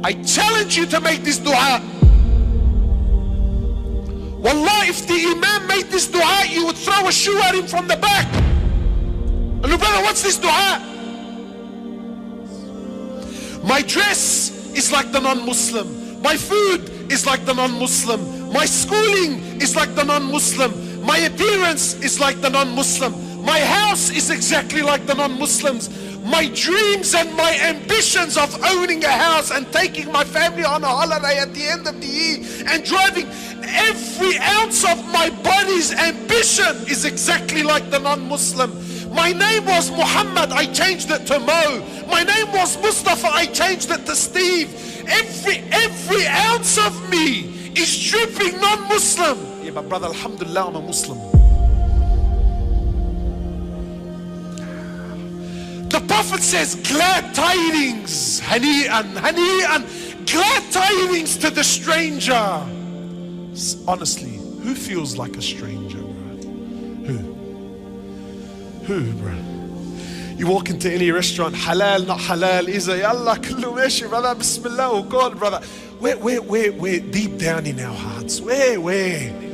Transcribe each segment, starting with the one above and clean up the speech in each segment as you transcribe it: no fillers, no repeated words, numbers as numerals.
I challenge you to make this dua. Wallah, if the Imam made this dua, you would throw a shoe at him from the back. And look, brother, what's this dua? My dress is like the non-Muslim. My food is like the non-Muslim. My schooling is like the non-Muslim. My appearance is like the non-Muslim. My house is exactly like the non-Muslims. My dreams and my ambitions of owning a house and taking my family on a holiday at the end of the year and driving, every ounce of my body's ambition is exactly like the non-Muslim. My name was Muhammad, I changed it to Mo. My name was Mustafa, I changed it to Steve. Every ounce of me is dripping non-Muslim. Yeah, but brother, alhamdulillah, I'm a Muslim. The Prophet says, glad tidings, hani'an, hani'an, glad tidings to the stranger. Honestly, who feels like a stranger, bro? Who, bro? You walk into any restaurant, halal, not halal, Iza, yallah, kullu meshi, brother, bismillah, oh God, brother. We're deep down in our hearts. Where?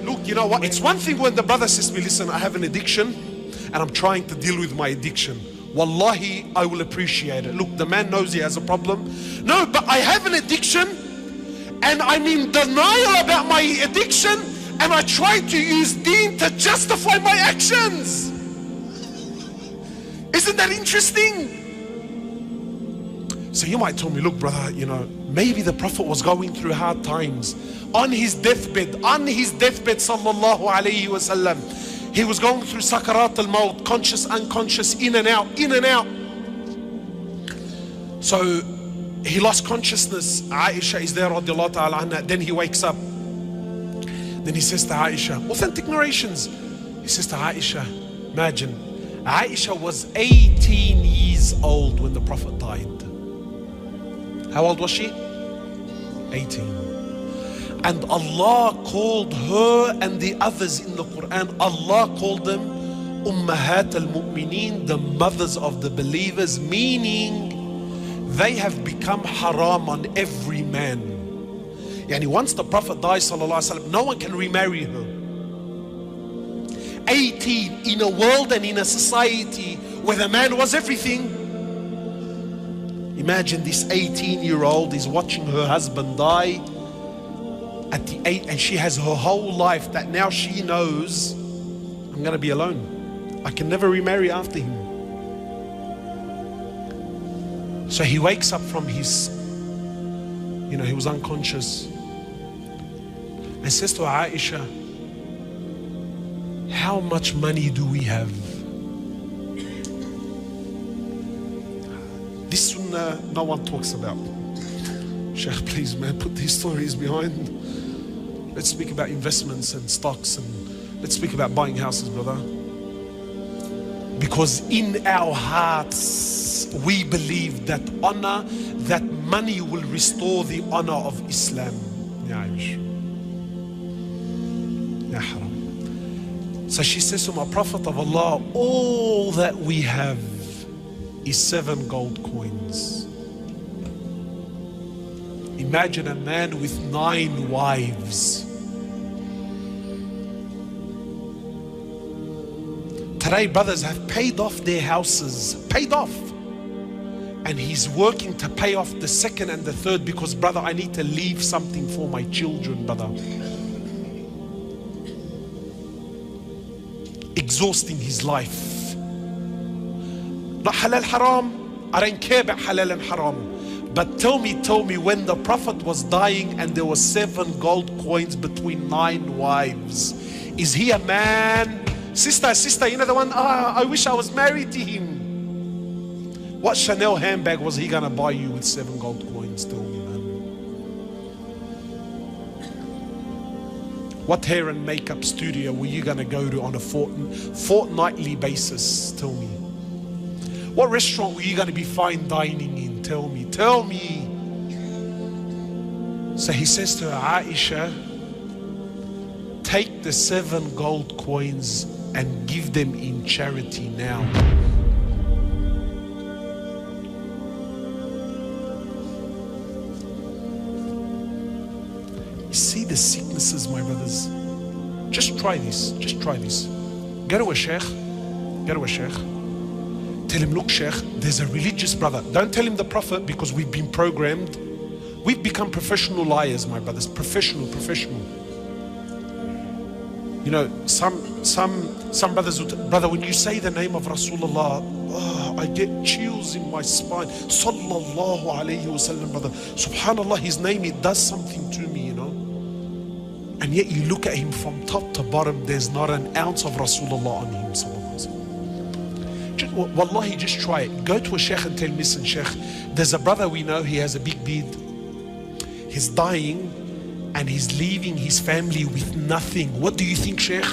Look, you know what? It's one thing when the brother says to me, listen, I have an addiction and I'm trying to deal with my addiction. Wallahi, I will appreciate it. Look, the man knows he has a problem. No, but I have an addiction and I'm in denial about my addiction and I try to use deen to justify my actions. Isn't that interesting? So you might tell me, look brother, you know, maybe the Prophet was going through hard times. On his deathbed, sallallahu alayhi wa sallam, he was going through sakarat al-maut, conscious, unconscious, in and out. So he lost consciousness. Aisha is there, radiallahu ta'ala anha. Then he wakes up. Then he says to Aisha, authentic narrations, he says to Aisha, imagine, Aisha was 18 years old when the Prophet died. How old was she? 18. And Allah called her and the others in the Quran, Allah called them Ummahat al-Mu'mineen, the mothers of the believers, meaning they have become haram on every man. Yani once the Prophet dies, sallallahu alaihi wasallam, no one can remarry her. 18 in a world and in a society where the man was everything. Imagine this 18-year-old is watching her husband die at the age, and she has her whole life that now she knows, I'm going to be alone. I can never remarry after him. So he wakes up from his, you know, he was unconscious, and says to Aisha, how much money do we have? This sunnah no one talks about. Sheikh, please man, put these stories behind. Let's speak about investments and stocks, and let's speak about buying houses, brother. Because in our hearts we believe that honor, that money will restore the honor of Islam. Ya Aish. Ya haram. So she says to my Prophet of Allah, all that we have is 7 gold coins. Imagine a man with 9 wives. Today brothers have paid off their houses, paid off. And he's working to pay off the 2nd and the 3rd because brother, I need to leave something for my children, brother. Exhausting his life. Not halal haram. I don't care about halal and haram. But tell me when the Prophet was dying and there were 7 gold coins between 9 wives, is he a man? Sister, you know the one, I wish I was married to him. What Chanel handbag was he gonna buy you with 7 gold coins? Tell me, man. What hair and makeup studio were you gonna go to on a fortnightly basis? Tell me. What restaurant were you gonna be fine dining in? Tell me. So he says to Aisha, take the 7 gold coins and give them in charity now. See the sicknesses, my brothers. Just try this. Just try this. Go to a sheikh. Go to a sheikh. Tell him, look, sheikh, there's a religious brother. Don't tell him the prophet, because we've been programmed. We've become professional liars, my brothers. Professional. You know, some brothers would, brother, when you say the name of Rasulullah, oh, I get chills in my spine. Sallallahu alayhi wasallam, brother. Subhanallah, his name, it does something to me, you know. And yet you look at him from top to bottom, there's not an ounce of Rasulullah on him, sallallahu alayhi wasallam. Just, wallahi, just try it. Go to a sheikh and tell him, listen, sheikh, there's a brother we know, he has a big beard. He's dying and he's leaving his family with nothing. What do you think, sheikh?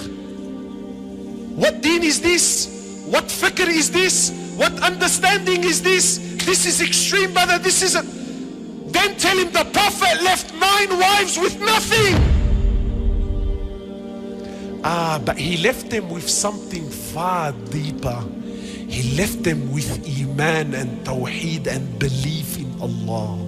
What deen is this? What fikr is this? What understanding is this? This is extreme, brother. This is a... Then tell him the Prophet left 9 wives with nothing. But he left them with something far deeper. He left them with Iman and Tawheed and belief in Allah.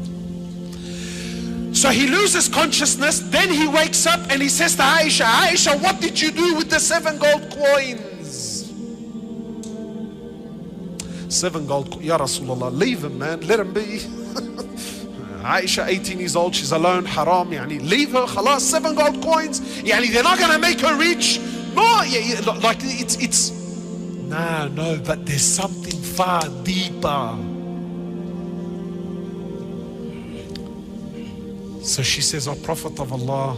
So he loses consciousness, then he wakes up and he says to Aisha, Aisha, what did you do with the 7 gold coins? 7 gold coins, Ya Rasulullah, leave him, man, let him be. Aisha, 18 years old, she's alone, haram, yani, leave her, khalas, 7 gold coins, yani, they're not gonna make her rich. No, like it's no, but there's something far deeper. So she says, oh Prophet of Allah,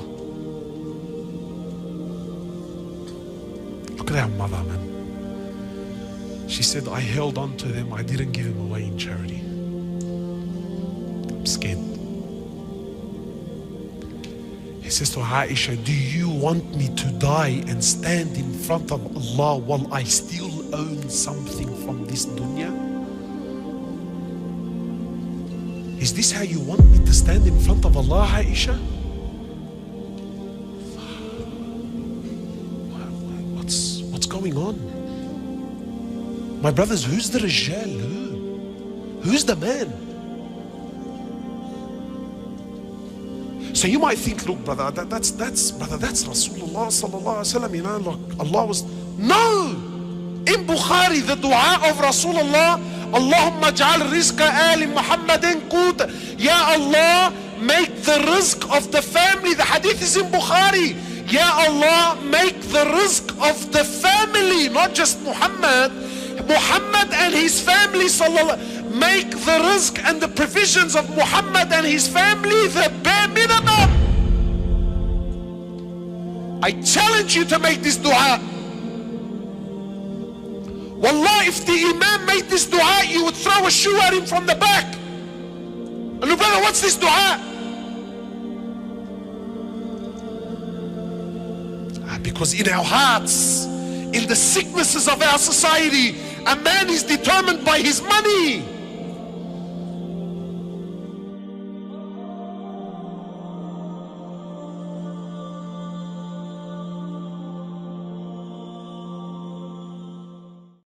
look at our mother, man. She said, I held on to them, I didn't give them away in charity. I'm scared. He says to Aisha, do you want me to die and stand in front of Allah while I still own something from this dunya? Is this how you want me to stand in front of Allah, Aisha? What's going on? My brothers, who's the Rijal? Who's the man? So you might think, look, brother, that's Rasulullah sallallahu alaihi wasallam, you know, like Allah was... No! In Bukhari, the dua of Rasulullah, Allahumma ja'al rizqa ali Muhammadin qut. Ya Allah, make the rizq of the family. The hadith is in Bukhari. Ya Allah, make the rizq of the family, not just Muhammad. Muhammad and his family, sallallahu. Make the rizq and the provisions of Muhammad and his family the bare minimum. I challenge you to make this dua. Wallah, if the Imam made this dua, you would throw a shoe at him from the back. And look, brother, what's this dua? Because in our hearts, in the sicknesses of our society, a man is determined by his money.